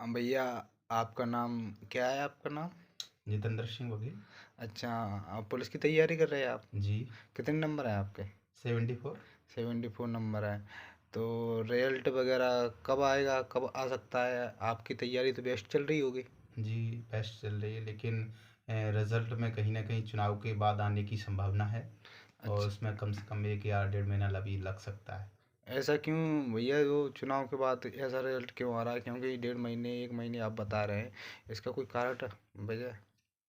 भैया, आपका नाम क्या है आपका नाम? जितेंद्र सिंह बघेल। अच्छा, आप पुलिस की तैयारी कर रहे हैं आप? जी। कितने नंबर हैं आपके? 74। 74 नंबर है। तो रिजल्ट वगैरह कब आएगा, कब आ सकता है? आपकी तैयारी तो बेस्ट चल रही होगी। जी, बेस्ट चल रही है, लेकिन रिजल्ट में कहीं ना कहीं चुनाव के बाद आने की संभावना है। और अच्छा, उसमें कम से कम 1 या 1.5 महीना अभी लग सकता है। ऐसा क्यों भैया? वो चुनाव के बाद ऐसा रिजल्ट क्यों आ रहा है? क्योंकि 1.5 महीने 1 महीने आप बता रहे हैं, इसका कोई कारण वजह?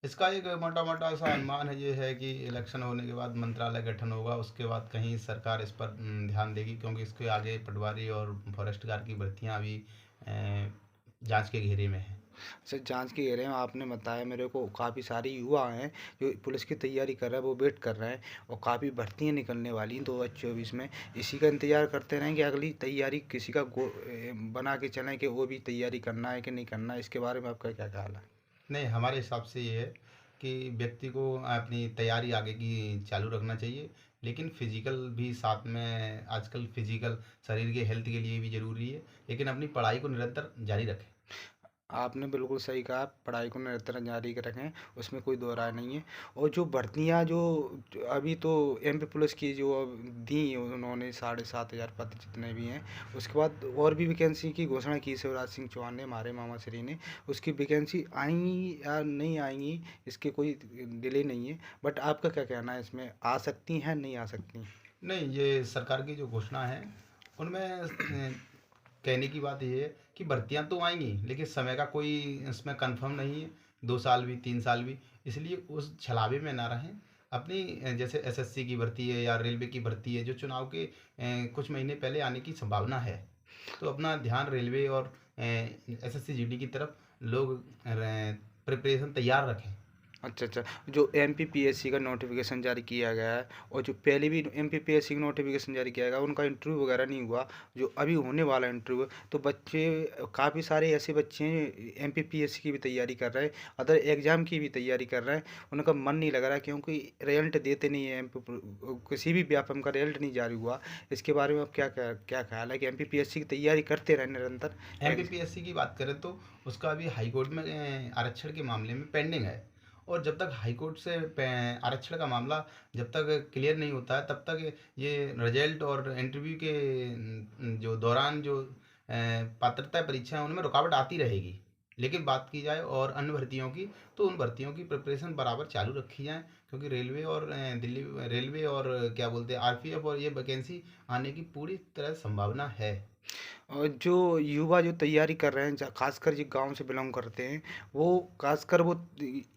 इसका एक मोटा मोटा सा अनुमान है, ये है कि इलेक्शन होने के बाद मंत्रालय गठन होगा, उसके बाद कहीं सरकार इस पर ध्यान देगी, क्योंकि इसके आगे पटवारी और फॉरेस्ट गार्ड की भर्तियां अभी जांच के घेरे में है। सर, जांच के घेरे में आपने बताया मेरे को, काफ़ी सारे युवा हैं जो पुलिस की तैयारी कर रहे हैं, वो वेट कर रहे हैं और काफ़ी भर्तियां निकलने वाली हैं 2024 में। इसी का इंतज़ार करते रहें कि अगली तैयारी किसी का बना के चलें कि वो भी तैयारी करना है कि नहीं करना है। इसके बारे में आपका क्या ख्याल है? नहीं, हमारे हिसाब से ये है कि व्यक्ति को अपनी तैयारी आगे की चालू रखना चाहिए, लेकिन फिजिकल भी साथ में, आजकल फिजिकल शरीर के हेल्थ के लिए भी ज़रूरी है, लेकिन अपनी पढ़ाई को निरंतर जारी रखें। आपने बिल्कुल सही कहा, पढ़ाई को निरंतर जारी रखें, उसमें कोई दो राय नहीं है। और जो भर्तियां जो अभी तो एमपी पुलिस की जो अब दी उन्होंने 7,500 पद जितने भी हैं, उसके बाद और भी वैकेंसी की घोषणा की शिवराज सिंह चौहान ने, हमारे मामा श्री ने। उसकी वैकेंसी आएंगी या नहीं आएंगी, इसके कोई डिले नहीं है। बट आपका क्या कहना है, इसमें आ सकती हैं नहीं आ सकती? नहीं, ये सरकार की जो घोषणा है उनमें कहने की बात ये है कि भर्तियां तो आएंगी, लेकिन समय का कोई इसमें कंफर्म नहीं है, 2 साल भी 3 साल भी। इसलिए उस छलावे में ना रहें। अपनी जैसे एसएससी की भर्ती है या रेलवे की भर्ती है, जो चुनाव के कुछ महीने पहले आने की संभावना है, तो अपना ध्यान रेलवे और एसएससी जीडी की तरफ लोग प्रिपरेशन तैयार रखें। अच्छा, अच्छा। जो एमपीपीएससी का नोटिफिकेशन जारी किया गया है और जो पहले भी एमपीपीएससी का नोटिफिकेशन जारी किया गया, उनका इंटरव्यू वगैरह नहीं हुआ, जो अभी होने वाला इंटरव्यू, तो बच्चे, काफ़ी सारे ऐसे बच्चे हैं एमपीपीएससी की भी तैयारी कर रहे हैं, अदर एग्ज़ाम की भी तैयारी कर रहे हैं, उनका मन नहीं लग रहा है क्योंकि रिजल्ट देते नहीं है। किसी भी व्यापम का रिजल्ट नहीं जारी हुआ। इसके बारे में आप क्या क्या क्या ख्याल है कि एमपीपीएससी की तैयारी करते रहें निरंतर? एमपीपीएससी की बात करें तो उसका अभी हाई कोर्ट में आरक्षण के मामले में पेंडिंग है। और जब तक हाई कोर्ट से आरक्षण का मामला जब तक क्लियर नहीं होता है, तब तक ये रिजल्ट और इंटरव्यू के जो दौरान जो पात्रता परीक्षा है उनमें रुकावट आती रहेगी। लेकिन बात की जाए और अन्य भर्तियों की, तो उन भर्तियों की प्रिपरेशन बराबर चालू रखी जाए, क्योंकि रेलवे और दिल्ली रेलवे और क्या बोलते हैं आरपीएफ, और ये वैकेंसी आने की पूरी तरह संभावना है। और जो युवा जो तैयारी कर रहे हैं, खासकर जो गांव से बिलोंग करते हैं, वो खासकर वो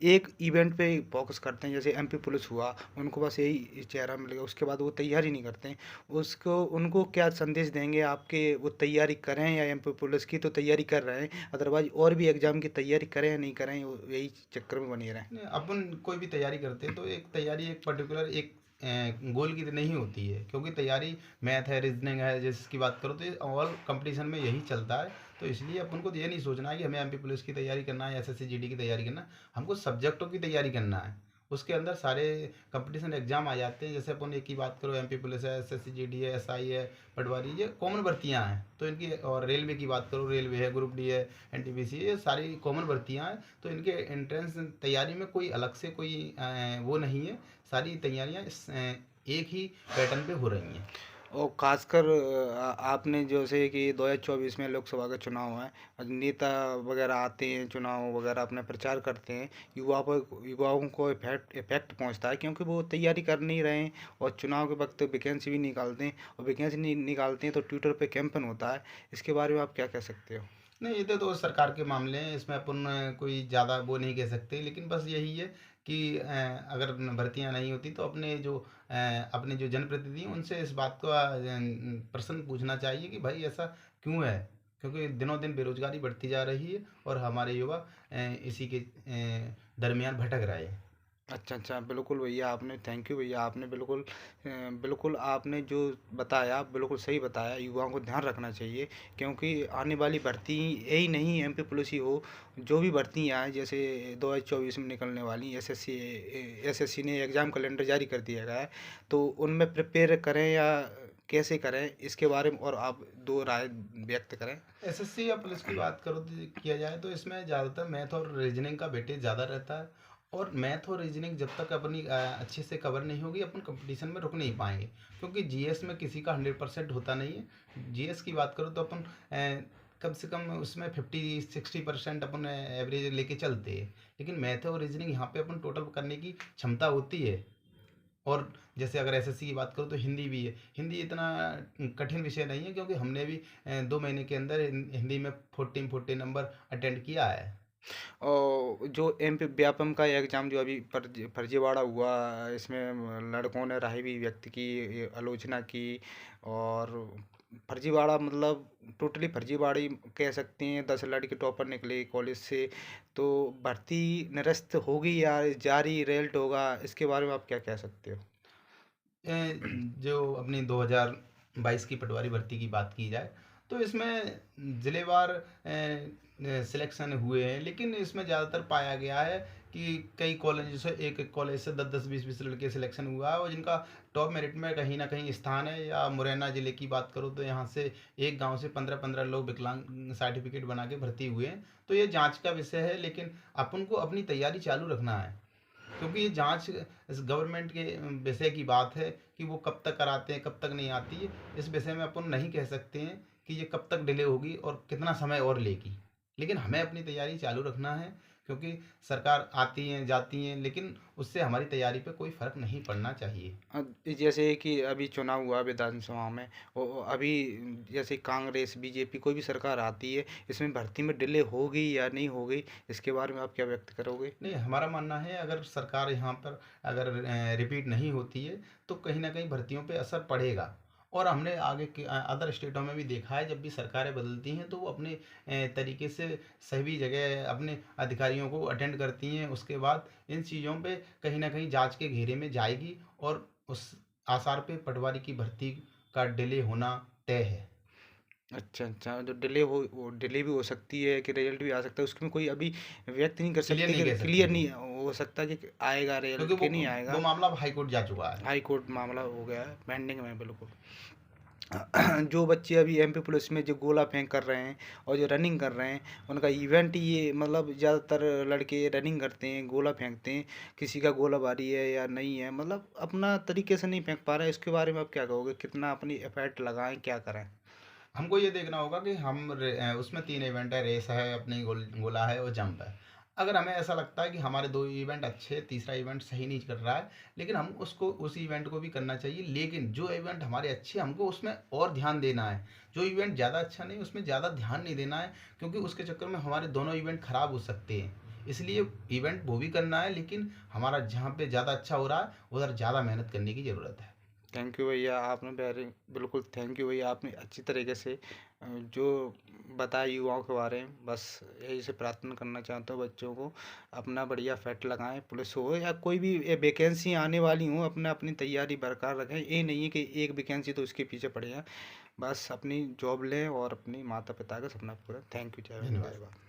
एक इवेंट पे फोकस करते हैं, जैसे एमपी पुलिस हुआ, उनको बस यही चेहरा मिलेगा, उसके बाद वो तैयारी नहीं करते हैं। उसको उनको क्या संदेश देंगे आपके? वो तैयारी करें या एमपी पुलिस की तो तैयारी कर रहे हैं, अदरवाइज और भी एग्जाम की तैयारी करें या नहीं करें, वो यही चक्कर में बने रहें? नहीं, अपन कोई भी तैयारी करते हैं तो एक तैयारी एक पर्टिकुलर एक गोल की नहीं होती है, क्योंकि तैयारी मैथ है, रीजनिंग है, जिसकी बात करो तो ये ऑल कंपटीशन में यही चलता है। तो इसलिए अपन को तो ये नहीं सोचना है कि हमें एमपी पुलिस की तैयारी करना है, एसएससी जीडी की तैयारी करना है। हमको सब्जेक्टों की तैयारी करना है। उसके अंदर सारे कंपटीशन एग्जाम आ जाते हैं। जैसे अपन एक ही बात करो, एमपी पुलिस है, एसएससी जीडी है, एसआई है, पटवारी, ये कॉमन भर्तियां हैं तो इनकी। और रेलवे की बात करो, रेलवे है, ग्रुप डी है, एनटीपीसी, ये सारी कॉमन भर्तियां हैं। तो इनके एंट्रेंस तैयारी में कोई अलग से कोई वो नहीं है। सारी तैयारियां एक ही पैटर्न पे हो रही हैं। और खासकर आपने जैसे कि 2024 में लोकसभा का चुनाव है, नेता वगैरह आते हैं, चुनाव वगैरह अपना प्रचार करते हैं, युवाओं को इफेक्ट इफेक्ट पहुंचता है क्योंकि वो तैयारी कर नहीं रहे हैं। और चुनाव के वक्त वैकेंसी भी निकालते हैं, और वैकेंसी नहीं निकालते हैं तो ट्विटर पे कैंपेन होता है। इसके बारे में आप क्या कह सकते हो? नहीं, ये तो सरकार के मामले हैं, इसमें अपन कोई ज़्यादा वो नहीं कह सकते, लेकिन बस यही है कि अगर भर्तियां नहीं होती तो अपने जो जनप्रतिनिधि हैं उनसे इस बात का प्रश्न पूछना चाहिए कि भाई ऐसा क्यों है। क्योंकि दिनों दिन बेरोजगारी बढ़ती जा रही है और हमारे युवा इसी के दरमियान भटक रहे हैं। अच्छा, अच्छा। बिल्कुल भैया, आपने थैंक यू भैया, आपने बिल्कुल बिल्कुल आपने जो बताया बिल्कुल सही बताया। युवाओं को ध्यान रखना चाहिए क्योंकि आने वाली भर्ती यही नहीं एमपी पुलिस ही हो, जो भी भर्तियाँ हैं जैसे 2024 में निकलने वाली एसएससी ने एग्ज़ाम कैलेंडर जारी कर दिया गया है, तो उनमें प्रिपेयर करें या कैसे करें इसके बारे में और आप 2 राय व्यक्त करें? एसएससी या पुलिस की बात करो तो किया जाए तो इसमें ज़्यादातर मैथ और रीजनिंग का वेटेज ज़्यादा रहता है। और मैथ और रीजनिंग जब तक अपनी अच्छे से कवर नहीं होगी, अपन कंपटीशन में रुक नहीं पाएंगे, क्योंकि जीएस में किसी का 100% होता नहीं है। जीएस की बात करो तो अपन कम से कम उसमें 50-60% अपन एवरेज लेके चलते हैं। लेकिन मैथ और रीजनिंग यहाँ पे अपन टोटल करने की क्षमता होती है। और जैसे अगर एसएससी की बात करूँ तो हिंदी भी है। हिंदी इतना कठिन विषय नहीं है, क्योंकि हमने भी 2 महीने के अंदर हिंदी में 14 नंबर अटेंड किया है। और जो एमपी व्यापम का एग्ज़ाम जो अभी फर्जीवाड़ा हुआ, इसमें लड़कों ने राय भी व्यक्त की, ये आलोचना की। और फर्जीवाड़ा मतलब टोटली फर्जीवाड़ी कह सकते हैं। 10 लड़के टॉपर निकले कॉलेज से, तो भर्ती निरस्त होगी या जारी रिजल्ट होगा, इसके बारे में आप क्या कह सकते हो? जो अपनी 2022 की पटवारी भर्ती की बात की जाए तो इसमें जिलेवार सिलेक्शन हुए हैं, लेकिन इसमें ज़्यादातर पाया गया है कि कई कॉलेज से एक एक कॉलेज से 10-10 20-20 लड़के सिलेक्शन हुआ है, और जिनका टॉप मेरिट में कहीं ना कहीं स्थान है। या मुरैना ज़िले की बात करूँ तो यहाँ से एक गांव से 15-15 लोग विकलांग सर्टिफिकेट बना के भर्ती हुए हैं। तो ये जांच का विषय है, लेकिन अपन को अपनी तैयारी चालू रखना है, क्योंकि ये जांच इस गवर्नमेंट के विषय की बात है कि वो कब तक कराते हैं कब तक नहीं आती है। इस विषय में अपन नहीं कह सकते हैं कि ये कब तक डिले होगी और कितना समय और लेगी। लेकिन हमें अपनी तैयारी चालू रखना है, क्योंकि सरकार आती हैं जाती हैं, लेकिन उससे हमारी तैयारी पे कोई फ़र्क नहीं पड़ना चाहिए। जैसे कि अभी चुनाव हुआ विधानसभा में, अभी जैसे कांग्रेस बीजेपी कोई भी सरकार आती है, इसमें भर्ती में डिले होगी या नहीं होगी, इसके बारे में आप क्या व्यक्त करोगे? नहीं, हमारा मानना है अगर सरकार यहाँ पर अगर रिपीट नहीं होती है तो कहीं ना कहीं भर्तियों पे असर पड़ेगा। और हमने आगे के अदर स्टेटों में भी देखा है, जब भी सरकारें बदलती हैं तो वो अपने तरीके से सभी जगह अपने अधिकारियों को अटेंड करती हैं। उसके बाद इन चीज़ों पे कहीं ना कहीं जांच के घेरे में जाएगी, और उस आसार पे पटवारी की भर्ती का डिले होना तय है। अच्छा, अच्छा, जो डिले हो वो डिले भी हो सकती है कि रिजल्ट भी आ सकता है, उसमें कोई अभी व्यक्त नहीं कर क्लियर सकते नहीं कि कह सकते क्लियर थे, नहीं हो सकता कि आएगा क्योंकि रिजल्ट कि नहीं वो आएगा। मामला अब हाई कोर्ट जा चुका है। हाई कोर्ट मामला हो गया है, पेंडिंग में बिल्कुल। जो बच्चे अभी एमपी पुलिस में जो गोला फेंक कर रहे हैं और जो रनिंग कर रहे हैं, उनका इवेंट ये मतलब ज़्यादातर लड़के रनिंग करते हैं, गोला फेंकते हैं। किसी का गोला बारी है या नहीं है, मतलब अपना तरीके से नहीं फेंक पा रहे हैं। इसके बारे में आप क्या कहोगे? कितना अपनी एफर्ट लगाएं, क्या करें? हमको ये देखना होगा कि हम उसमें 3 इवेंट है, रेस है, अपनी गोला है और जंप है। अगर हमें ऐसा लगता है कि हमारे 2 इवेंट अच्छे, तीसरा इवेंट सही नहीं कर रहा है, लेकिन हम उसको उस इवेंट को भी करना चाहिए। लेकिन जो इवेंट हमारे अच्छे, हमको उसमें और ध्यान देना है। जो इवेंट ज़्यादा अच्छा नहीं, उसमें ज़्यादा ध्यान नहीं देना है, क्योंकि उसके चक्कर में हमारे दोनों इवेंट खराब हो सकते हैं। इसलिए इवेंट वो भी करना है, लेकिन हमारा जहाँ पे ज़्यादा अच्छा हो रहा है उधर ज़्यादा मेहनत करने की ज़रूरत है। थैंक यू भैया, आपने बिल्कुल थैंक यू भैया, आपने अच्छी तरीके से जो बताया युवाओं के बारे में। बस यही से प्रार्थना करना चाहता हूँ बच्चों को, अपना बढ़िया फैट लगाएं, पुलिस हो या कोई भी वैकेंसी आने वाली हो, अपना अपनी तैयारी बरकरार रखें। ये नहीं है कि एक वैकेंसी तो उसके पीछे पड़े हैं। बस अपनी जॉब लें और अपनी माता पिता का सपना पूरा। थैंक यू, जय हिंद, जय धन्यवाद। भारत।